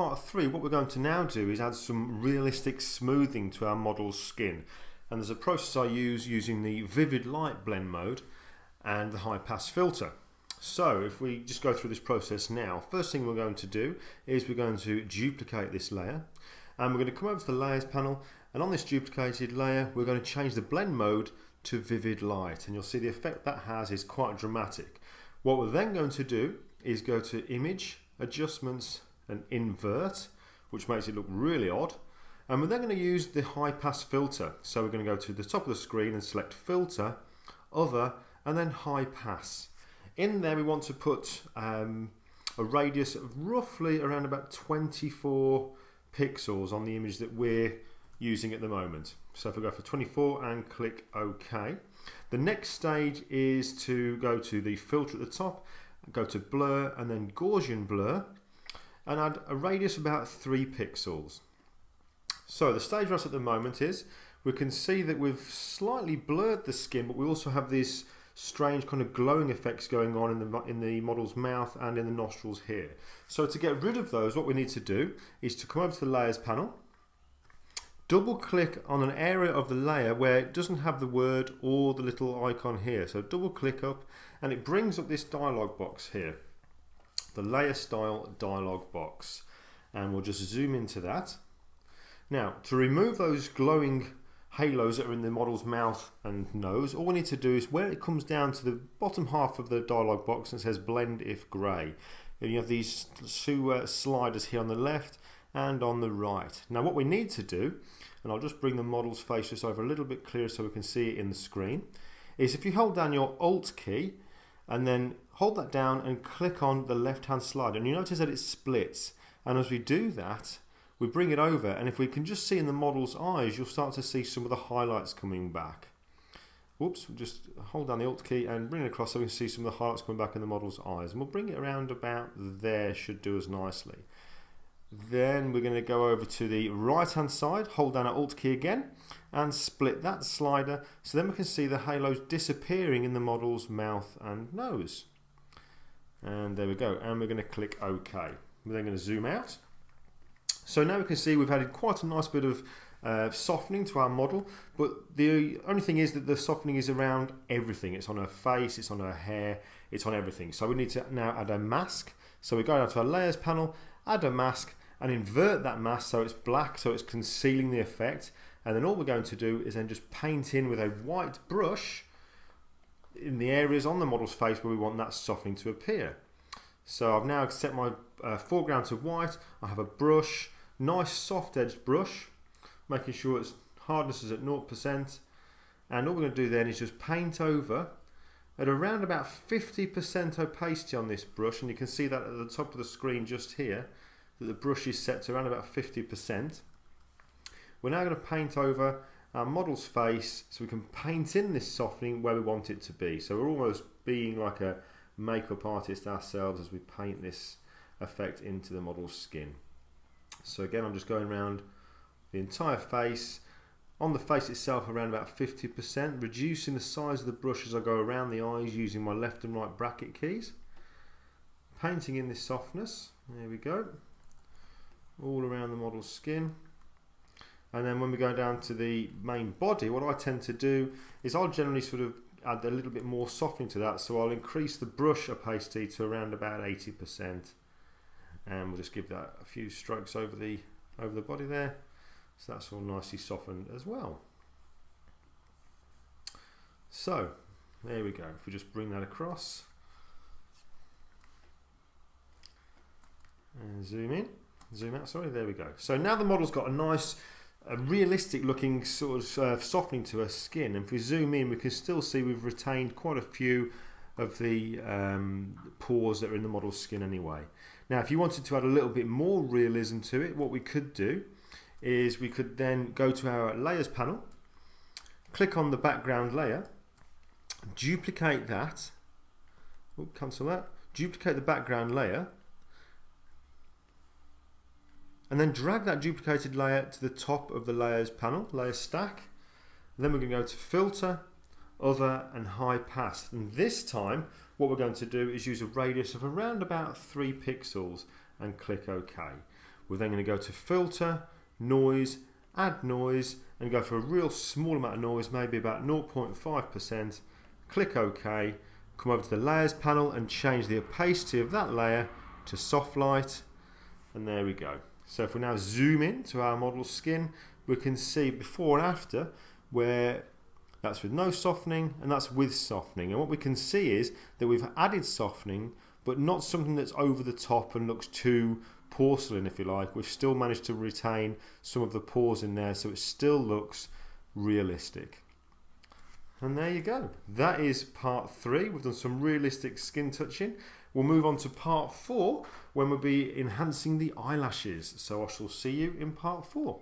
part 3, what we're going to now do is add some realistic smoothing to our model's skin. And there's a process I use using the vivid light blend mode and the high pass filter. So if we just go through this process now, first thing we're going to do is we're going to duplicate this layer, and we're going to come over to the layers panel, and on this duplicated layer we're going to change the blend mode to vivid light, and you'll see the effect that has is quite dramatic. What we're then going to do is go to image, adjustments and invert, which makes it look really odd, and we're then going to use the high pass filter. So we're going to go to the top of the screen and select filter, other, and then high pass. In there we want to put a radius of roughly around about 24 pixels on the image that we're using at the moment. So if we go for 24 and click OK, the next stage is to go to the filter at the top, go to blur and then Gaussian blur, and add a radius of about 3 pixels. So the stage for us at the moment is we can see that we've slightly blurred the skin, but we also have these strange kind of glowing effects going on in the model's mouth and in the nostrils here. So to get rid of those, what we need to do is to come over to the layers panel, double click on an area of the layer where it doesn't have the word or the little icon here. So double click up and it brings up this dialog box here, the layer style dialog box, and we'll just zoom into that. Now to remove those glowing halos that are in the model's mouth and nose, all we need to do is where it comes down to the bottom half of the dialog box and says blend if grey, and you have these two sliders here on the left and on the right. Now what we need to do, and I'll just bring the model's face just over a little bit clearer so we can see it in the screen, is if you hold down your Alt key and then hold that down and click on the left hand slider, and you notice that it splits, and as we do that we bring it over, and if we can just see in the model's eyes, you'll start to see some of the highlights coming back. Whoops, just hold down the Alt key and bring it across so we can see some of the highlights coming back in the model's eyes, and we'll bring it around about there, should do us nicely. Then we're going to go over to the right hand side, hold down our Alt key again and split that slider, so then we can see the halos disappearing in the model's mouth and nose. And there we go, and we're going to click OK. We're then going to zoom out. So now we can see we've added quite a nice bit of softening to our model, but the only thing is that the softening is around everything. It's on her face, it's on her hair, it's on everything. So we need to now add a mask. So we go down to our layers panel, add a mask and invert that mask so it's black, so it's concealing the effect, and then all we're going to do is then just paint in with a white brush in the areas on the model's face where we want that softening to appear. So I've now set my foreground to white. I have a brush, nice soft edged brush, making sure its hardness is at 0%, and all we're going to do then is just paint over at around about 50% opacity on this brush, and you can see that at the top of the screen just here that the brush is set to around about 50%. We're now going to paint over our model's face so we can paint in this softening where we want it to be. So we're almost being like a makeup artist ourselves as we paint this effect into the model's skin. So again, I'm just going around the entire face, on the face itself around about 50%, reducing the size of the brush as I go around the eyes using my left and right bracket keys, painting in this softness. There we go, all around the model's skin. And then when we go down to the main body, what I tend to do is I'll generally sort of add a little bit more softening to that, so I'll increase the brush opacity to around about 80%, and we'll just give that a few strokes over the body there, so that's all nicely softened as well. So there we go. If we just bring that across and zoom in, zoom out, sorry, there we go. So now the model's got a nice realistic looking sort of softening to her skin, and if we zoom in we can still see we've retained quite a few of the pores that are in the model's skin anyway. Now if you wanted to add a little bit more realism to it, what we could do is we could then go to our layers panel, click on the background layer, duplicate that, cancel that, duplicate the background layer, and then drag that duplicated layer to the top of the layers panel, layer stack. And then we're going to go to filter, other and high pass, and this time what we're going to do is use a radius of around about 3 pixels and click OK. We're then going to go to filter, noise, add noise, and go for a real small amount of noise, maybe about 0.5%. Click OK, come over to the layers panel and change the opacity of that layer to soft light, and there we go. So if we now zoom in to our model's skin, we can see before and after, where that's with no softening and that's with softening. And what we can see is that we've added softening, but not something that's over the top and looks too porcelain, if you like. We've still managed to retain some of the pores in there, so it still looks realistic. And there you go. That is part 3. We've done some realistic skin touching. We'll move on to part 4 when we'll be enhancing the eyelashes. So I shall see you in part 4.